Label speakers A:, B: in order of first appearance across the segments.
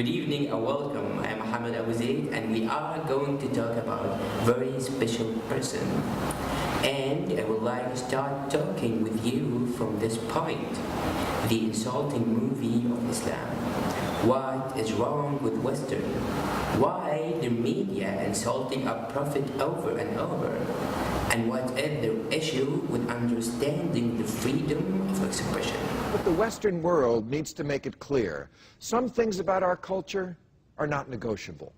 A: Good evening and welcome. I am محمد and we are going to talk about a very special person. And I would like to start talking with you from this point, the insulting movie of Islam. What is wrong with Western? Why the media insulting our Prophet over and over? And what is their issue with understanding the freedom of expression?
B: But the Western world needs to make it clear. Some things about our culture are not negotiable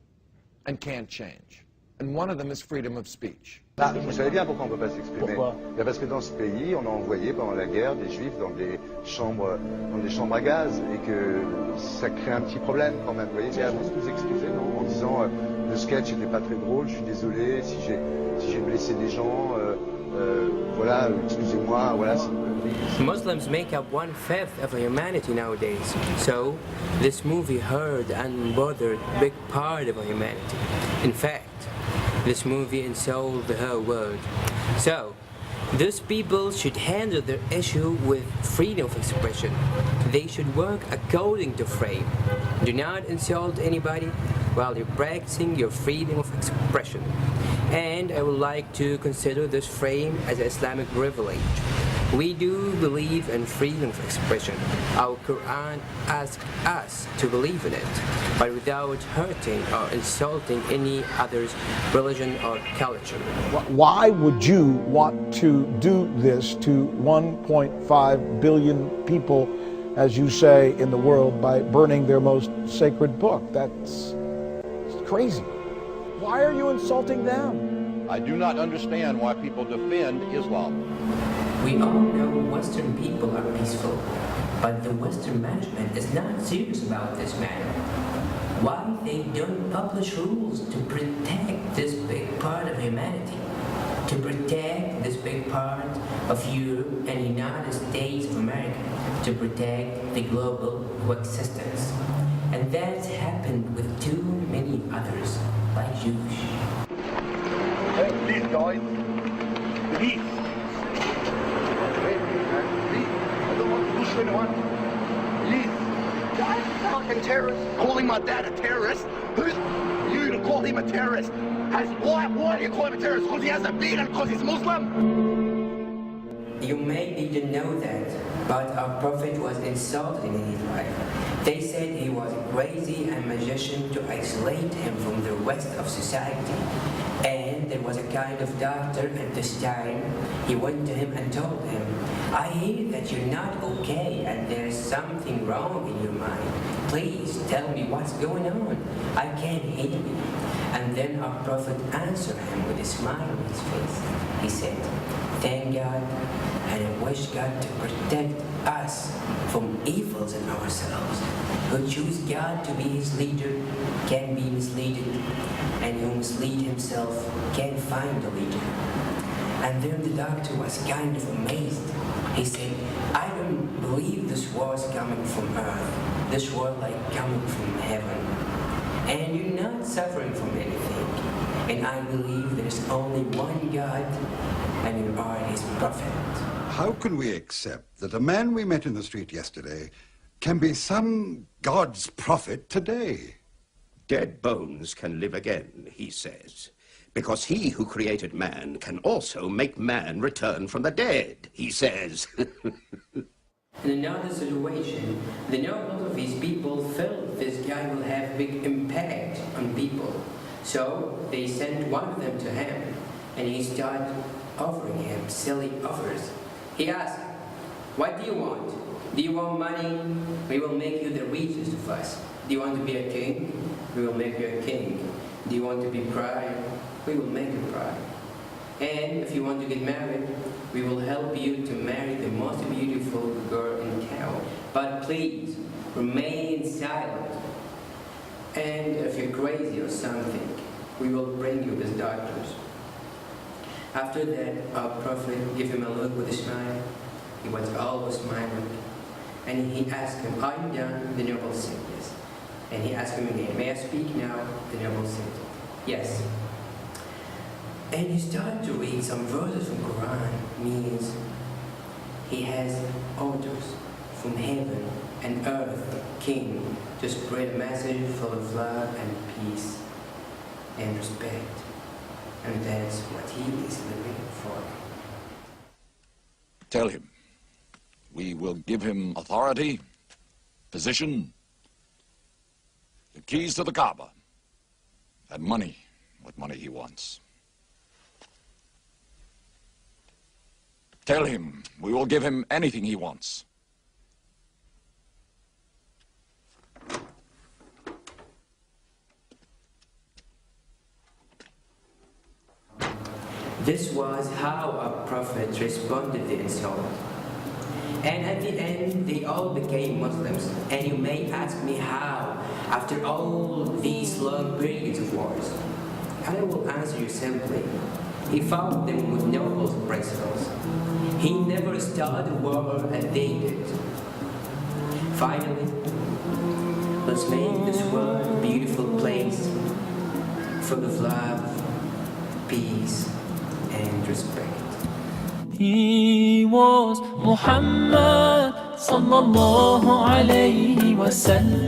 B: and can't change. And one of them is freedom of speech.
C: Vous savez bien pourquoi on ne peut pas s'exprimer.
D: Pourquoi?
C: Parce que dans ce pays, on a envoyé pendant la guerre des juifs dans des chambres à gaz et que ça crée un petit problème quand même. Vous voyez, c'est à vous de vous excuser, non? En disant le sketch n'était pas très drôle, je suis désolé si j'ai blessé des gens, voilà, excusez-moi, voilà.
A: Muslims make up 1/5 of humanity nowadays. So this movie hurt and bothered a big part of humanity. In fact, this movie insulted the whole world. So, these people should handle their issue with freedom of expression. They should work according to frame. Do not insult anybody while you're practicing your freedom of expression. And I would like to consider this frame as an Islamic privilege. We do believe in freedom of expression. Our Quran asks us to believe in it, but without hurting or insulting any other's religion or culture.
D: Why would you want to do this to 1.5 billion people, as you say, in the world by burning their most sacred book? That's crazy. Why are you insulting them?
E: I do not understand why people defend Islam.
A: We all know Western people are peaceful, but the Western management is not serious about this matter. Why they don't publish rules to protect this big part of humanity, to protect this big part of Europe and United States of America, to protect the global coexistence. And that's happened with too many others, like Jews.
C: Hey, please guys, please. I don't want to push anyone. Please. Dad's fucking terrorist. Calling my dad a terrorist? Who's you to call him a terrorist? Why do you call him a terrorist? Because he has a beard and because he's Muslim?
A: You may didn't know that, but our Prophet was insulted in his life. They said he was crazy and magician to isolate him from the rest of society. And there was a kind of doctor at this time. He went to him and told him, I hear that you're not okay and there's something wrong in your mind. Please tell me what's going on. I can't hear you. And then our Prophet answered him with a smile on his face. He said, thank God, and I wish God to protect us from evils in ourselves. Who choose God to be his leader can be misled, and who mislead himself can find the leader. And then the doctor was kind of amazed. He said, I don't believe this was coming from earth. This was like coming from heaven. And you're not suffering from anything. And I believe there's only one God, and you are his prophet.
F: How can we accept that a man we met in the street yesterday can be some God's prophet today?
G: Dead bones can live again, he says, because he who created man can also make man return from the dead, he says.
A: In another situation, the nobles of these people felt this guy will have big impact on people. So they sent one of them to him, and he started offering him silly offers. He asked, what do you want? Do you want money? We will make you the richest of us. Do you want to be a king? We will make you a king. Do you want to be bride? We will make you bride. And if you want to get married, we will help you to marry the most beautiful girl in town. But please, remain silent. And if you're crazy or something, we will bring you with doctors. After that, our Prophet gave him a look with a smile. He was always smiling. And he asked him, are you done? The noble said yes. And he asked him again, may I speak now? The noble said yes. And he started to read some verses from Quran, means he has orders from heaven an earth king to spread a message full of love and peace and respect. And that's what he is living for.
H: Tell him we will give him authority, position, the keys to the Kaaba, and money, what money he wants. Tell him we will give him anything he wants.
A: This was how our prophet responded to the insult. And at the end, they all became Muslims. And you may ask me how, after all these long periods of wars. I will answer you simply. He fought them with noble principles. He never started a war as they did. Finally, let's make this world a beautiful place, full of love, peace, and respect.
I: He was Muhammad sallallahu alayhi wa sallam.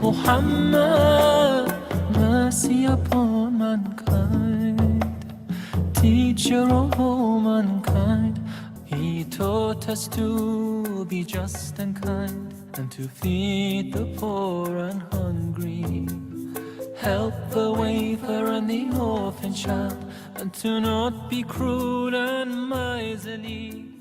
I: Muhammad, mercy upon mankind, teacher of all mankind. He taught us to be just and kind, and to feed the poor and hungry, help the wafer and the orphan child, and to not be cruel and miserly.